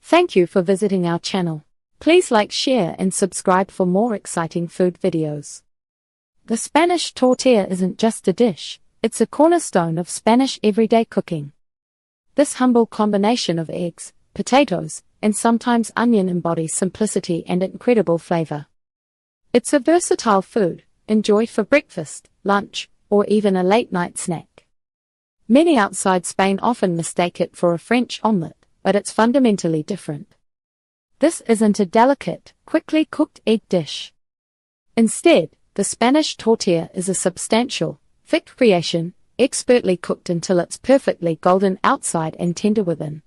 Thank you for visiting our channel. Please like, share and subscribe for more exciting food videos. The Spanish tortilla isn't just a dish, it's a cornerstone of Spanish everyday cooking. This humble combination of eggs, potatoes, and sometimes onion embodies simplicity and incredible flavor. It's a versatile food, enjoyed for breakfast, lunch, or even a late-night snack. Many outside Spain often mistake it for a French omelette, but it's fundamentally different. This isn't a delicate, quickly cooked egg dish. Instead, the Spanish tortilla is a substantial, thick creation, expertly cooked until it's perfectly golden outside and tender within.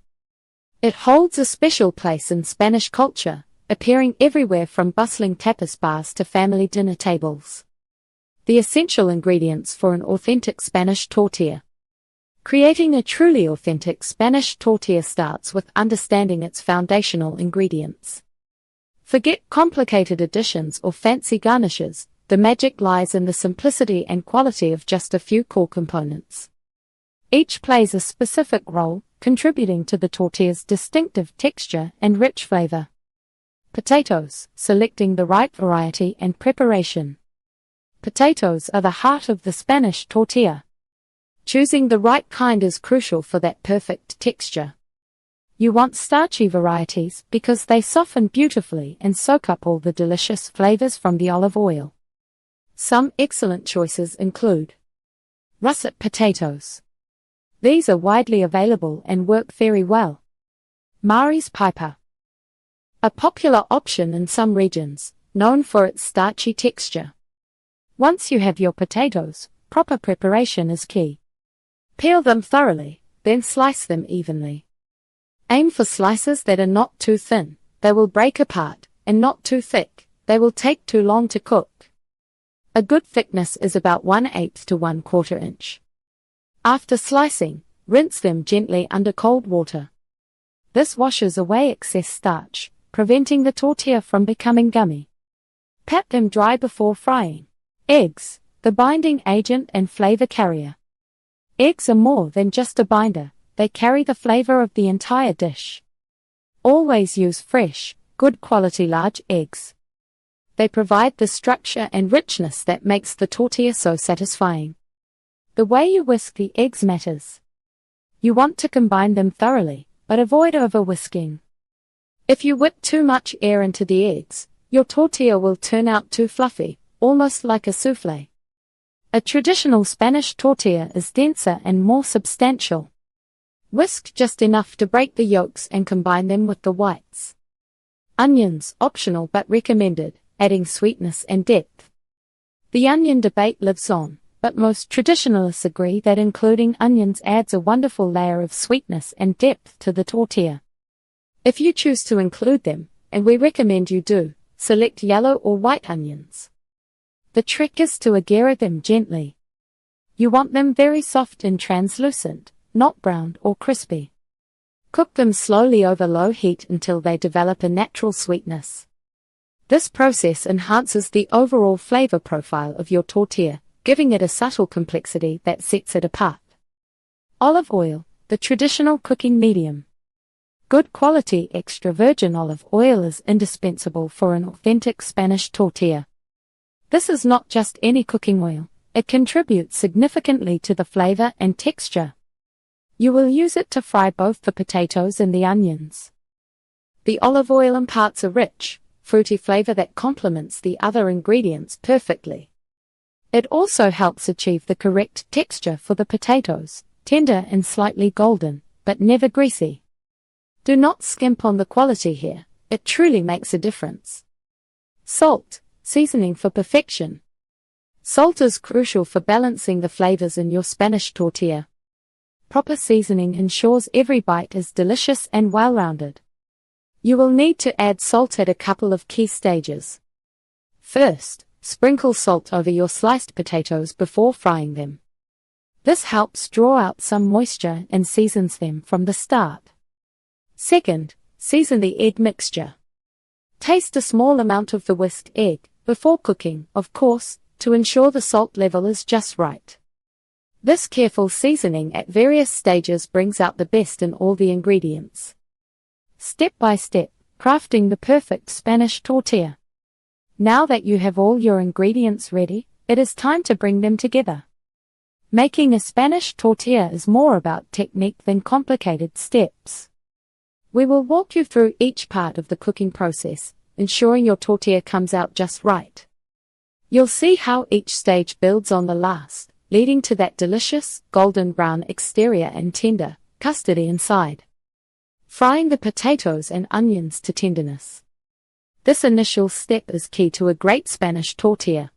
It holds a special place in Spanish culture, appearing everywhere from bustling tapas bars to family dinner tables. The essential ingredients for an authentic Spanish tortilla. Creating a truly authentic Spanish tortilla starts with understanding its foundational ingredients. Forget complicated additions or fancy garnishes, the magic lies in the simplicity and quality of just a few core components. Each plays a specific role, contributing to the tortilla's distinctive texture and rich flavor. Potatoes, selecting the right variety and preparation. Potatoes are the heart of the Spanish tortilla. Choosing the right kind is crucial for that perfect texture. You want starchy varieties because they soften beautifully and soak up all the delicious flavors from the olive oil. Some excellent choices include russet potatoes. These are widely available and work very well. Maíz piper. A popular option in some regions, known for its starchy texture. Once you have your potatoes, proper preparation is key. Peel them thoroughly, then slice them evenly. Aim for slices that are not too thin, they will break apart, and not too thick, they will take too long to cook. A good thickness is about 1/8 to 1/4 inch. After slicing, rinse them gently under cold water. This washes away excess starch, preventing the tortilla from becoming gummy. Pat them dry before frying. Eggs, the binding agent and flavor carrier. Eggs are more than just a binder, they carry the flavor of the entire dish. Always use fresh, good quality large eggs. They provide the structure and richness that makes the tortilla so satisfying. The way you whisk the eggs matters. You want to combine them thoroughly, but avoid over-whisking. If you whip too much air into the eggs, your tortilla will turn out too fluffy, almost like a soufflé. A traditional Spanish tortilla is denser and more substantial. Whisk just enough to break the yolks and combine them with the whites. Onions, optional but recommended, adding sweetness and depth. The onion debate lives on, but most traditionalists agree that including onions adds a wonderful layer of sweetness and depth to the tortilla. If you choose to include them, and we recommend you do, select yellow or white onions. The trick is to aguera them gently. You want them very soft and translucent, not browned or crispy. Cook them slowly over low heat until they develop a natural sweetness. This process enhances the overall flavor profile of your tortilla, giving it a subtle complexity that sets it apart. Olive oil, the traditional cooking medium. Good quality extra virgin olive oil is indispensable for an authentic Spanish tortilla. This is not just any cooking oil, it contributes significantly to the flavor and texture. You will use it to fry both the potatoes and the onions. The olive oil imparts a rich, fruity flavor that complements the other ingredients perfectly. It also helps achieve the correct texture for the potatoes, tender and slightly golden, but never greasy. Do not skimp on the quality here, it truly makes a difference. Salt. Seasoning for perfection. Salt is crucial for balancing the flavors in your Spanish tortilla. Proper seasoning ensures every bite is delicious and well-rounded. You will need to add salt at a couple of key stages. First, sprinkle salt over your sliced potatoes before frying them. This helps draw out some moisture and seasons them from the start. Second, season the egg mixture. Taste a small amount of the whisked egg, before cooking, of course, to ensure the salt level is just right. This careful seasoning at various stages brings out the best in all the ingredients. Step by step, crafting the perfect Spanish tortilla. Now that you have all your ingredients ready, it is time to bring them together. Making a Spanish tortilla is more about technique than complicated steps. We will walk you through each part of the cooking process, ensuring your tortilla comes out just right. You'll see how each stage builds on the last, leading to that delicious, golden brown exterior and tender, custardy inside. Frying the potatoes and onions to tenderness. This initial step is key to a great Spanish tortilla.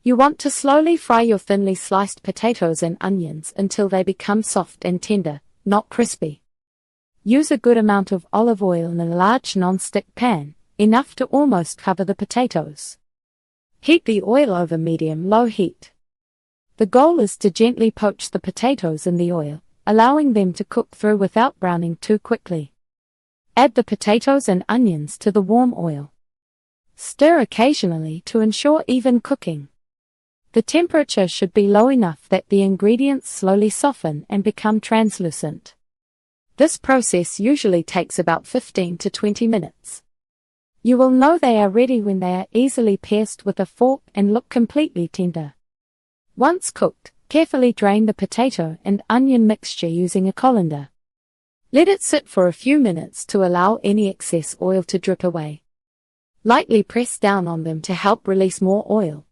You want to slowly fry your thinly sliced potatoes and onions until they become soft and tender, not crispy. Use a good amount of olive oil in a large non-stick pan, enough to almost cover the potatoes. Heat the oil over medium-low heat. The goal is to gently poach the potatoes in the oil, allowing them to cook through without browning too quickly. Add the potatoes and onions to the warm oil. Stir occasionally to ensure even cooking. The temperature should be low enough that the ingredients slowly soften and become translucent. This process usually takes about 15 to 20 minutes. You will know they are ready when they are easily pierced with a fork and look completely tender. Once cooked, carefully drain the potato and onion mixture using a colander. Let it sit for a few minutes to allow any excess oil to drip away. Lightly press down on them to help release more oil.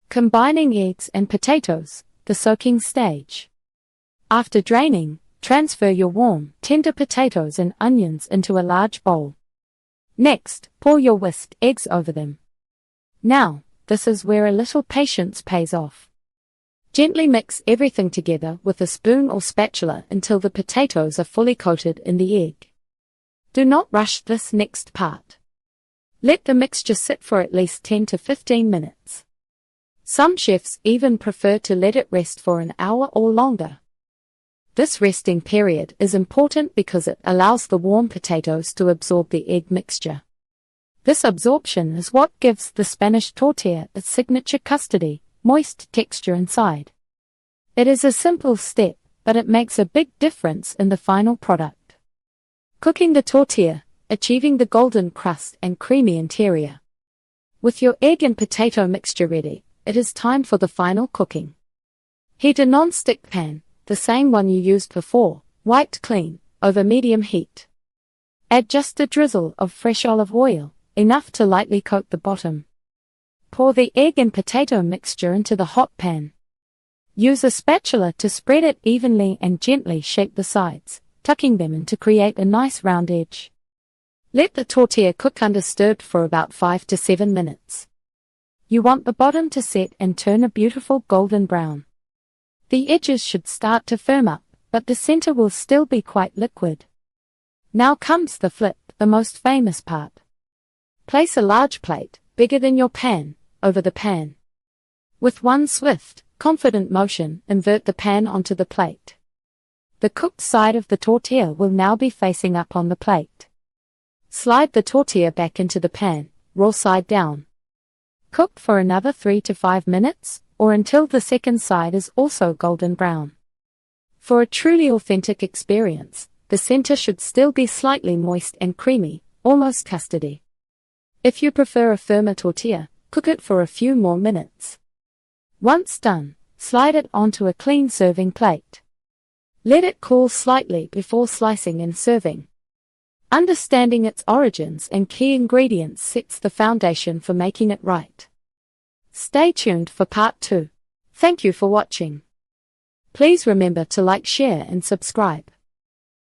Combining eggs and potatoes, the soaking stage. After draining, transfer your warm, tender potatoes and onions into a large bowl. Next, pour your whisked eggs over them. Now, this is where a little patience pays off. Gently mix everything together with a spoon or spatula until the potatoes are fully coated in the egg. Do not rush this next part. Let the mixture sit for at least 10 to 15 minutes. Some chefs even prefer to let it rest for an hour or longer. This resting period is important because it allows the warm potatoes to absorb the egg mixture. This absorption is what gives the Spanish tortilla its signature custardy, moist texture inside. It is a simple step, but it makes a big difference in the final product. Cooking the tortilla, achieving the golden crust and creamy interior. With your egg and potato mixture ready, it is time for the final cooking. Heat a non-stick pan, the same one you used before, wiped clean, over medium heat. Add just a drizzle of fresh olive oil, enough to lightly coat the bottom. Pour the egg and potato mixture into the hot pan. Use a spatula to spread it evenly and gently shape the sides, tucking them in to create a nice round edge. Let the tortilla cook undisturbed for about 5 to 7 minutes. You want the bottom to set and turn a beautiful golden brown. The edges should start to firm up, but the center will still be quite liquid. Now comes the flip, the most famous part. Place a large plate, bigger than your pan, over the pan. With one swift, confident motion, invert the pan onto the plate. The cooked side of the tortilla will now be facing up on the plate. Slide the tortilla back into the pan, raw side down. Cook for another 3 to 5 minutes, or until the second side is also golden brown. For a truly authentic experience, the center should still be slightly moist and creamy, almost custardy. If you prefer a firmer tortilla, cook it for a few more minutes. Once done, slide it onto a clean serving plate. Let it cool slightly before slicing and serving. Understanding its origins and key ingredients sets the foundation for making it right. Stay tuned for part 2. Thank you for watching. Please remember to like, share and subscribe.